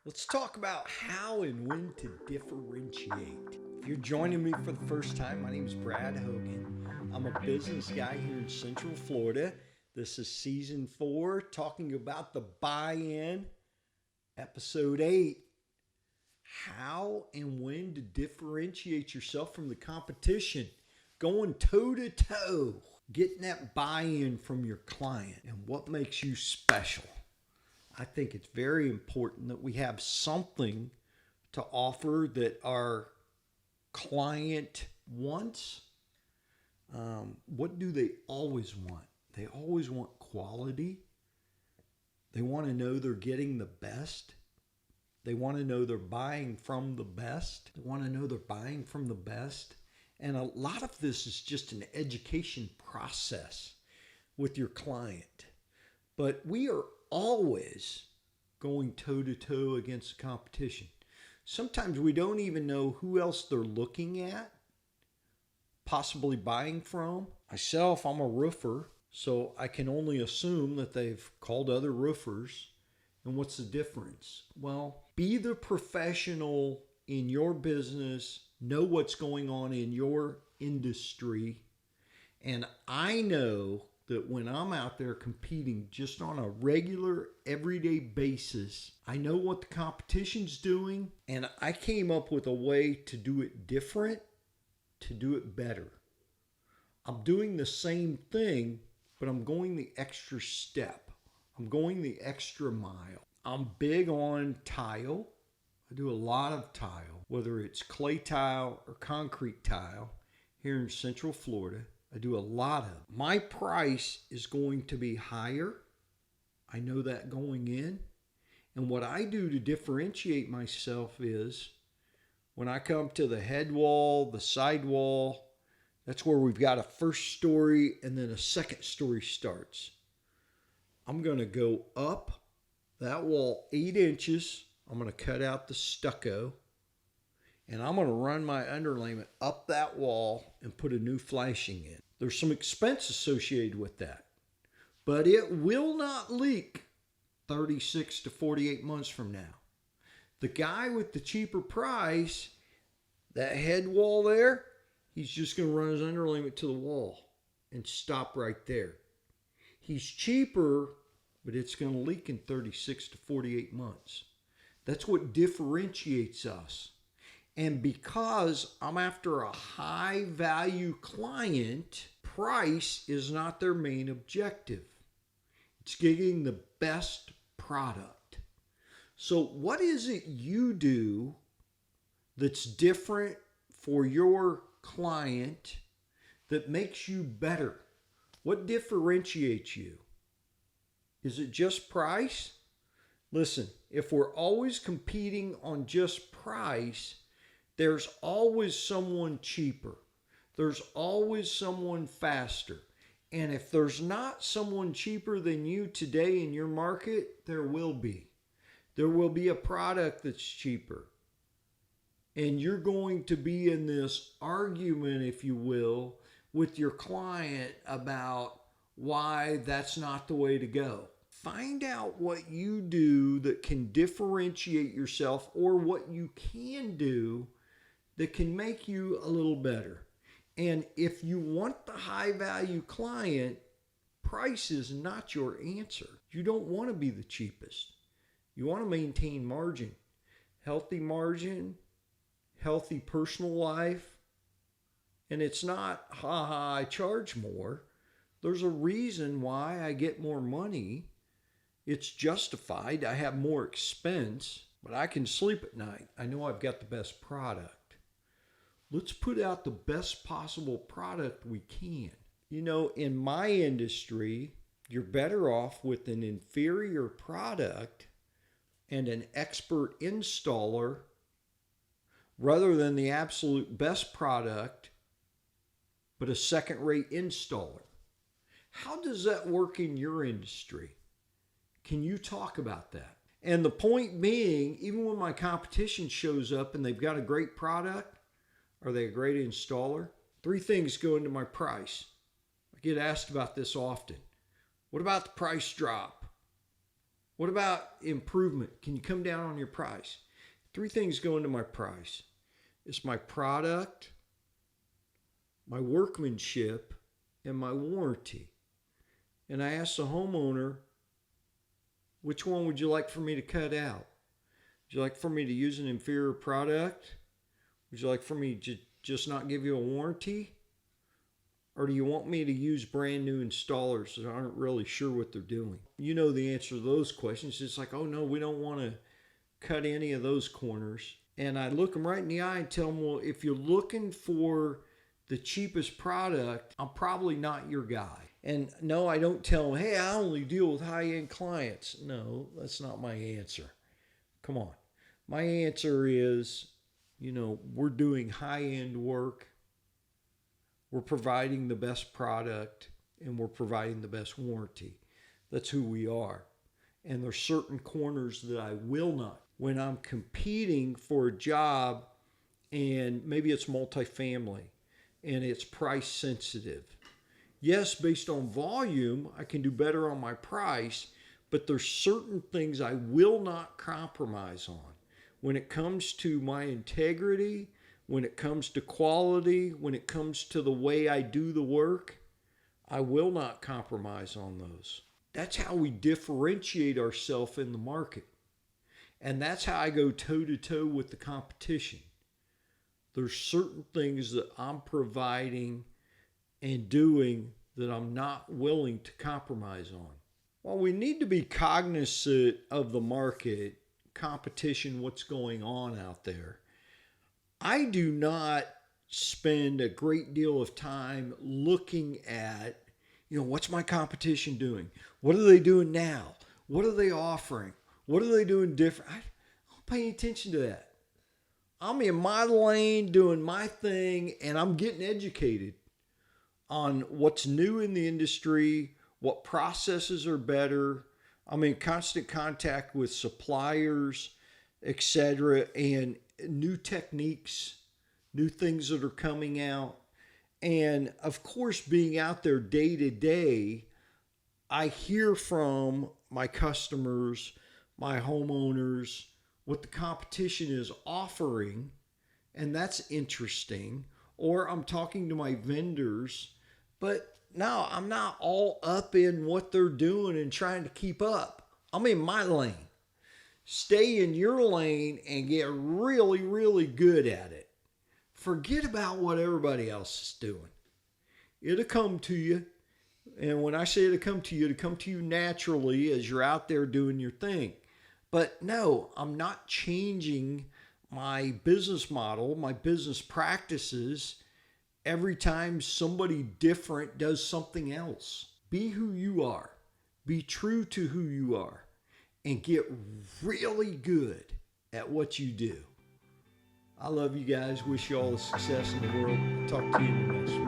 Let's talk about how and when to differentiate. If you're joining me for the first time, my name is Brad Hogan. I'm a business guy here in Central Florida. This is season 4, talking about the buy-in, episode 8. How and when to differentiate yourself from the competition. Going toe to toe. Getting that buy-in from your client and what makes you special. I think it's very important that we have something to offer that our client wants. What do they always want? They always want quality. They want to know they're getting the best. They want to know they're buying from the best. They want to know they're buying from the best. And a lot of this is just an education process with your client. But we are always going toe to toe against the competition. Sometimes we don't even know who else they're looking at, possibly buying from. Myself, I'm a roofer, so I can only assume that they've called other roofers. And what's the difference? Well, be the professional in your business, know what's going on in your industry. And I know that when I'm out there competing just on a regular, everyday basis, I know what the competition's doing, and I came up with a way to do it different, to do it better. I'm doing the same thing, but I'm going the extra step. I'm going the extra mile. I'm big on tile. I do a lot of tile, whether it's clay tile or concrete tile here in Central Florida. I do a lot of. My price is going to be higher. I know that going in. And what I do to differentiate myself is when I come to the head wall, the side wall, that's where we've got a first story and then a second story starts. I'm going to go up that wall 8 inches. I'm going to cut out the stucco. And I'm going to run my underlayment up that wall and put a new flashing in. There's some expense associated with that, but it will not leak 36 to 48 months from now. The guy with the cheaper price, that head wall there, he's just going to run his underlayment to the wall and stop right there. He's cheaper, but it's going to leak in 36 to 48 months. That's what differentiates us. And because I'm after a high value client, price is not their main objective. It's getting the best product. So what is it you do that's different for your client that makes you better? What differentiates you? Is it just price? Listen, if we're always competing on just price, there's always someone cheaper. There's always someone faster. And if there's not someone cheaper than you today in your market, there will be. There will be a product that's cheaper. And you're going to be in this argument, if you will, with your client about why that's not the way to go. Find out what you do that can differentiate yourself, or what you can do that can make you a little better. And if you want the high value client, price is not your answer. You don't want to be the cheapest. You want to maintain margin, healthy personal life. And it's not, I charge more. There's a reason why I get more money. It's justified. I have more expense, but I can sleep at night. I know I've got the best product. Let's put out the best possible product we can. You know, in my industry, you're better off with an inferior product and an expert installer rather than the absolute best product, but a second-rate installer. How does that work in your industry? Can you talk about that? And the point being, even when my competition shows up and they've got a great product, are they a great installer? 3 things go into my price. I get asked about this often. What about the price drop? What about improvement? Can you come down on your price? 3 things go into my price. It's my product, my workmanship, and my warranty. And I asked the homeowner, which one would you like for me to cut out? Would you like for me to use an inferior product? Would you like for me to just not give you a warranty? Or do you want me to use brand new installers that aren't really sure what they're doing? You know the answer to those questions. It's like, oh no, we don't want to cut any of those corners. And I look them right in the eye and tell them, well, if you're looking for the cheapest product, I'm probably not your guy. And no, I don't tell them, hey, I only deal with high-end clients. No, that's not my answer. Come on. My answer is, we're doing high-end work. We're providing the best product, and we're providing the best warranty. That's who we are. And there's certain corners that I will not. When I'm competing for a job, and maybe it's multifamily, and it's price sensitive. Yes, based on volume, I can do better on my price, but there's certain things I will not compromise on. When it comes to my integrity, when it comes to quality, when it comes to the way I do the work, I will not compromise on those. That's how we differentiate ourselves in the market. And that's how I go toe-to-toe with the competition. There's certain things that I'm providing and doing that I'm not willing to compromise on. Well, we need to be cognizant of the market, competition, what's going on out there. I do not spend a great deal of time looking at, what's my competition doing? What are they doing now? What are they offering? What are they doing different? I don't pay attention to that. I'm in my lane doing my thing, and I'm getting educated on what's new in the industry, what processes are better. I'm in constant contact with suppliers, etc., and new techniques, new things that are coming out. And of course, being out there day to day, I hear from my customers, my homeowners, what the competition is offering, and that's interesting. Or I'm talking to my vendors, but no, I'm not all up in what they're doing and trying to keep up. I'm in my lane. Stay in your lane and get really, really good at it. Forget about what everybody else is doing. It'll come to you. And when I say it'll come to you naturally as you're out there doing your thing. But no, I'm not changing my business model, my business practices every time somebody different does something else. Be who you are. Be true to who you are. And get really good at what you do. I love you guys. Wish you all the success in the world. Talk to you in the next one.